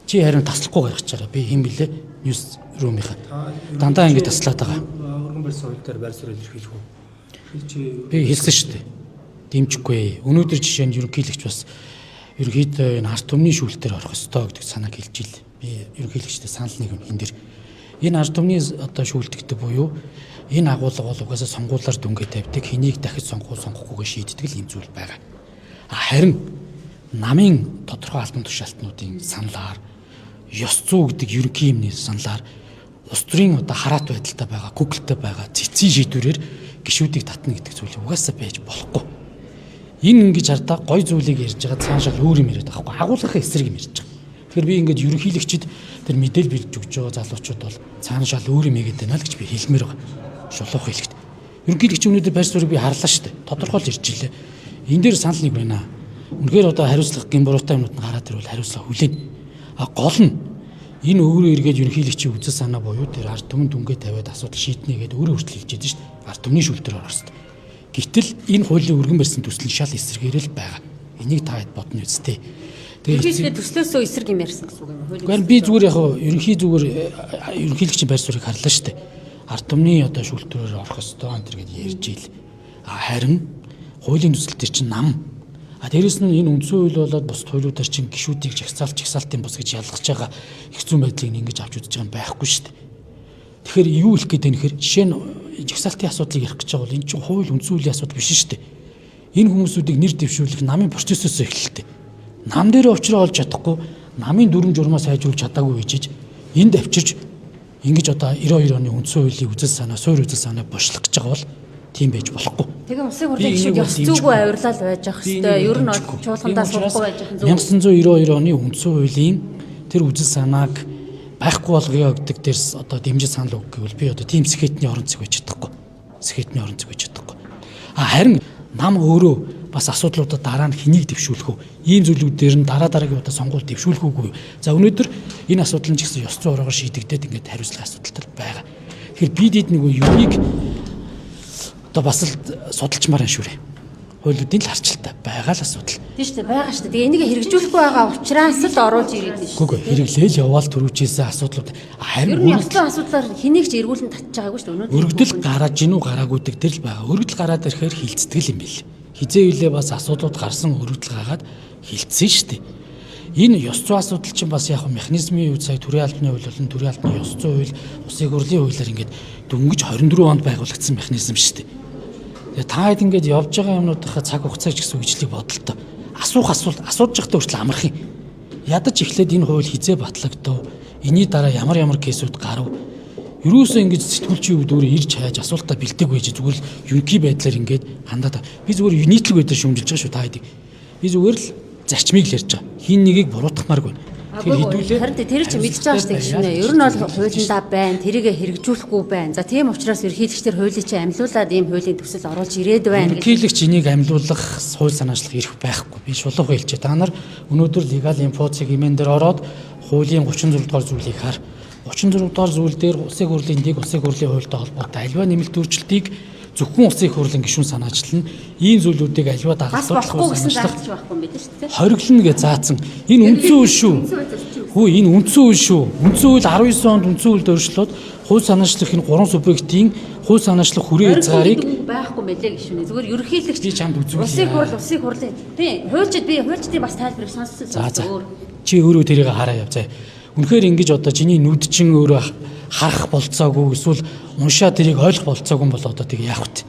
Чи харин таслахгүй гаргаж байгаа. Би хэм блэ? Ньюс румынхаа. Дандаа ингэ таслаад байгаа. Өргөн барьсан хууль дээр байр суурь илэрхийлэх үү? Би хэлсэн шүү дээ. Дэмжихгүй. Өнөөдөр жишээ нь ерөнхийлөгч бас ерөнхийдөө энэ ард түмний шүүлтээр орох ёстой гэдэг санааг хэлж ил. Би ерөнхийлөгчтэй санал нэг юм энэ дэр. Энэ ард түмний одоо шүүлтгдэг буюу энэ агуулга бол угаасаа сонгуулиар дүнгээ тавьдаг. Хэнийг дахиж сонгохгүйгээ шийддэг юм зүйл байгаа. Харин намын тодорхой албан тушаалтнуудын саналаар ёс зүй гэдэг ерөнхий юмны саналаар улс төрийн одоо хараат байдалтай байгаа, гүгэлтэй байгаа цэцгийн шийдвэрээр гишүүдийг татна гэдэг зүйл угаасаа байж болохгүй. Энэ ингэж хардаа гой зүйлийг ярьж байгаа цаашаа өөр юм яриад байгаа хгүй. Агуулгын эсрэг юм ярьж байгаа. Тэгэхээр би ингэж ерөнхийлөгчд тэр мэдээлэл бэлдэж өгч байгаа залуучууд бол цаашаа өөр юм яриад байна л гэж би хэлмээр байгаа. Шулуух хэлэхэд. Ерөнхийлөгч өнөөдөр байр суурийг би харлаа шүү дээ. Тодорхойлж ирж илээ. Энэ дээр санал нэг байна. Үнэхээр одоо хариуцлага гинбуруутай юмнууд нь гараад ирвэл хариуцлага хүлээн. Гол нь энэ өөрөө эргээд ерөнхийлөгчийн үзэл санаа буюу тэр ард түмэн дүнгээ тавиад асуудал шийднэ гэдээ өөрөө хүртэл хэлж байгаа шүү дээ. Ард түмний шүүлтээр орох хэрэгтэй. Гэтэл энэ хуулийн өргөн барьсан төсөл нь шал эсрэгээрэл байгаа. Энийг та хэд бодно үсттэй. Тэгээд төслөөсөө эсрэг юм ярьсан гэсэн үг юм уу? Гэхдээ би зүгээр яг ерөнхийлөгчийн байр суурийг харлаа шүү дээ. Ард түмний одоо шүүлтүүрээр орох ёстой энэ төр гэдээ ярьж ил. Харин хуулийн төсөл төр чинь нам. Дээрэс нь энэ үндсэн хууль болоод бус хуулиудаар чинь гишүүдийг жагсаалтын бус гэж ялгаж байгаа их зүйн байдлыг ингэж авч үзэж байгаа юм байхгүй шүү дээ. Тэгэхээр юу хэлэх гээд байна гэхээр жишээ нь жагсаалтын асуудлыг ярих гэж байгаа бол энэ чинь хууль үндсэн хуулийн асуудал биш шүү дээ. Энэ хүмүүсүүдийг нэр дэвшүүлэх намын процессоос эхэлдэг. Нам дээр очроо олж чадахгүй, намын дүрм журмаа сайжруулж чадаагүй гэж энд авчирч ингэж одоо 92 оны үндсэн хуулийн үзэл санаа, суурь үзэл санаа бошлох гэж байгаа бол тийм байж болохгүй. Тэгээ улсын хурлын гишүүд ёс зүйгүй авирлал байж ах хэвээр ер нь чуулгандаа сурахгүй байж ах зөв. 1992 оны үндсэн хуулийн тэр үзэл санааг байхгүй болгоё гэдэг дээрс одоо дэмжиж санал өгөх гэвэл би одоо тийм сэхэтний орон зэг байж чадахгүй. Сэхэтний орон зэг байж чадахгүй. Харин нам өөрөө бас асуудлуудад дараа нь хэнийг дэвшүүлэх үү? Ийм зүйлүүдээр нь дараагийн удаа сонгуул дэвшүүлэх үгүй. За өнөөдөр энэ асуудал нь ч гэсэн ёс зүйн орогоор шийдэгдээд ингээд хариуцлага асуудалтай байгаа. Тэгэхээр бид нэг юуийг одоо бас л судалчмаар энэ шүүрээ. Хуулиудын л харцлалтай байгаа л асуудал. Тийм шүү дээ, байгаа шүү дээ. Тэгээ энийг хэрэгжүүлэхгүй байгаа учраас л оруулж ирээд байна шүү. Үгүй хэрэглээл яваал төрүүлжсэн асуудлууд харин ёслон асуудлаар хэнийг ч эргүүлэн татчих байгаагүй шүү дээ. Өргөдөл гараад гинүү гараагүй дээр л байгаа. Өргөдөл гараад ирэхээр хилцтгэл юм бэл. Хизээ үлээ бас асуудлууд гарсан өргөдөл гараад хилцсэн шүү дээ. Энэ ёс зүйн асуудал чинь бас яг механизмын үе сая төрийн албаны хууль болон төрийн албаны ёс зүйн хууль, улсын хурлын хуулиар ингээд дөнгөж 24 онд байгуулагдсан механизм шүү дээ. Тэгээ та хэд ингээд явж байгаа юмнуудынхаа цаг хугацаа ч гэсэн үечлийг бодолтой. Асууж явахдаа хүртэл амрах юм. Ядаж эхлээд энэ хууль хизээ батлагдав. Энийний дараа ямар кейсүүд гарав. Юусэн ингэж сэтгүүлчийн хувьд өөрөө ирж хайж асуултаа бэлдэг байж зүгээр л ерөнхий байдлаар ингээд хандаад би зүгээр нийтлэг байдлаар шүүмжилж байгаа шүү та хэдийг. Би зүгээр л зарчмыг л ярьж байгаа. Хин нэгийг буруутгахмааргүй. Тэгэхээр хэдүүлээ. Харин тэр чинь мэдчихэж байгаа шүү дээ гişүнэ. Ер нь бол хуулиндаа байна, тэрийгэ хэрэгжүүлэхгүй байна. За тийм учраас ерөнхийлөгчдэр хуулийг чинь амьлуулад ийм хуулийн төсөл оруулж ирээд байна гэж. Ерөнхийлөгч энийг амьлуулах хууль санаачлах эрх байхгүй. Би шулуух хэлчихэ. Та нар өнөөдөр legal info-цыг хэмээн дээр ороод хуулийн 36 дугаар зүйлийг хар. 36 дугаар зүйл дээр улсын хурлын дэг, улсын хурлын хуультай холбоотой альва нэмэлт өөрчлөлтийг зөвхөн улсын хурлын гишүүн санаачлан ийм зүйлүүдийг альва дагалдуулах байхгүй юм бид шүү дээ. Хориглоно гэж заасан. Энэ үндсэн үйл шүү. Хөө энэ үндсэн үйл шүү. Үндсэн үйл 19 онд үндсэн үйлд өөрчлөлт хууль санаачлах энэ 3 субъектийн хууль санаачлах хүрээ хязгаарыг байхгүй мэлээ гişүнэ. Зүгээр ерөнхийлөгч би чамд үзүүлээ. Улсын хурлын тийм хуульчдын бас тайлбарыг сонссон. За. Чи өөрөө тэрийг хараа яв. За. Үнэхээр ингэж одоо чиний нүд чин өөрөө харах болцоогүй эсвэл уншаа тэрийг ойлгох болцоогүй бол одоо тийг яах вэ?